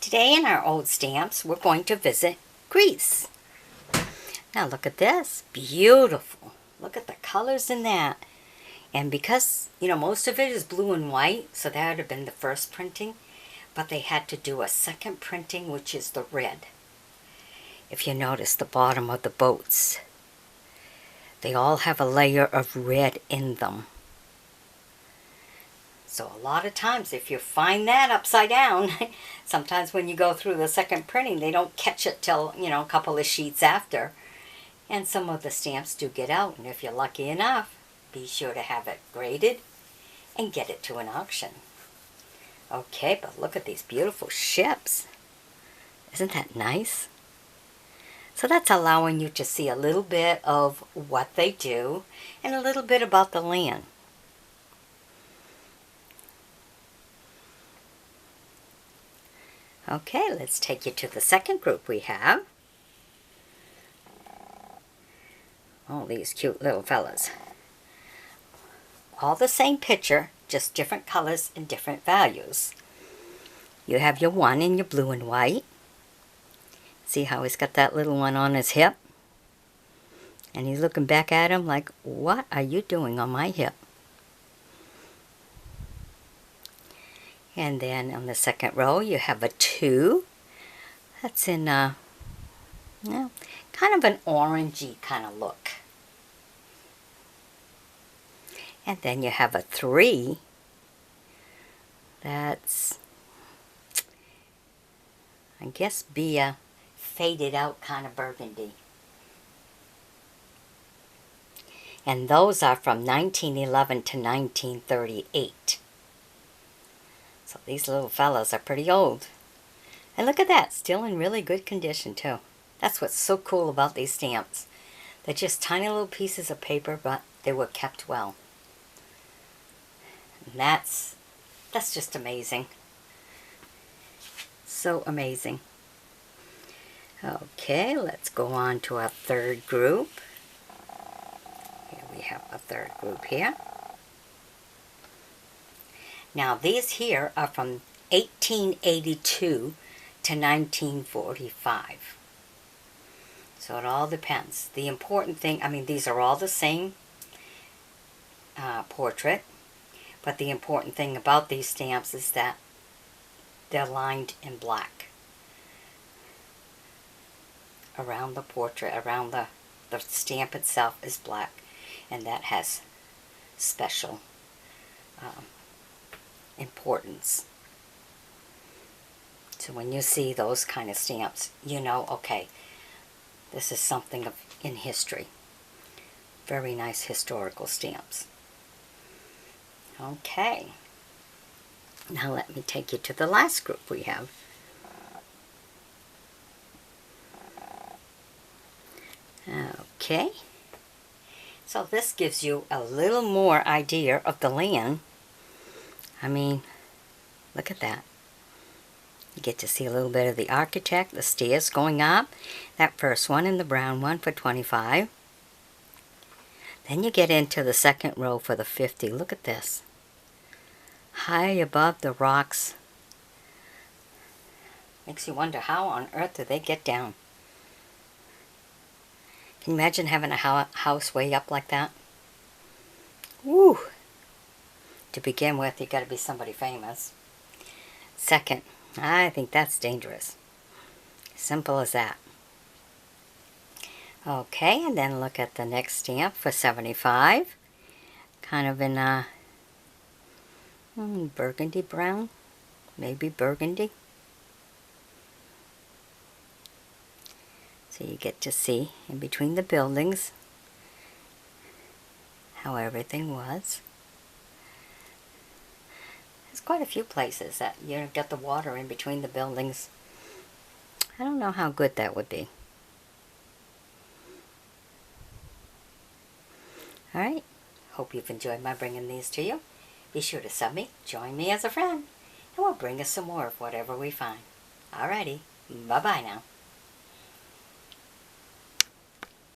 Today in our old stamps, we're going to visit Greece. Now look at this. Beautiful. Look at the colors in that. And because, most of it is blue and white, so that would have been the first printing. But they had to do a second printing, which is the red. If you notice the bottom of the boats, they all have a layer of red in them. So a lot of times if you find that upside down, sometimes when you go through the second printing, they don't catch it till, a couple of sheets after. And some of the stamps do get out, and if you're lucky enough, be sure to have it graded and get it to an auction. Okay, but look at these beautiful ships. Isn't that nice? So that's allowing you to see a little bit of what they do and a little bit about the land. Okay, let's take you to the second group we have. Oh, these cute little fellas. All the same picture, just different colors and different values. You have your one in your blue and white. See how he's got that little one on his hip? And he's looking back at him like, what are you doing on my hip? And then on the second row, you have a 2. That's in kind of an orangey kind of look. And then you have a 3. That's, I guess, be a faded out kind of burgundy. And those are from 1911 to 1938. So these little fellas are pretty old. And look at that, still in really good condition too. That's what's so cool about these stamps. They're just tiny little pieces of paper, but they were kept well. And that's just amazing. So amazing. Okay, let's go on to our third group. Here we have a third group here. Now these here are from 1882 to 1945. So it all depends. The important thing, these are all the same portrait, but the important thing about these stamps is that they're lined in black. Around the portrait, around the stamp itself is black, and that has special importance. So when you see those kind of stamps, you know, okay, this is something in history. Very nice historical stamps. Okay. Now let me take you to the last group we have. Okay. So this gives you a little more idea of the land. Look at that. You get to see a little bit of the architect, the stairs going up. That first one and the brown one for 25. Then you get into the second row for the 50. Look at this. High above the rocks. Makes you wonder how on earth do they get down. Can you imagine having a house way up like that? Woo! To begin with, you got to be somebody famous. Second, I think that's dangerous. Simple as that. Okay, and then look at the next stamp for 75. Kind of in a burgundy brown. Maybe burgundy. So you get to see in between the buildings how everything was. There's quite a few places that you get the water in between the buildings. I don't know how good that would be. Alright, hope you've enjoyed my bringing these to you. Be sure to sub me, join me as a friend, and we'll bring us some more of whatever we find. Alrighty, bye-bye now.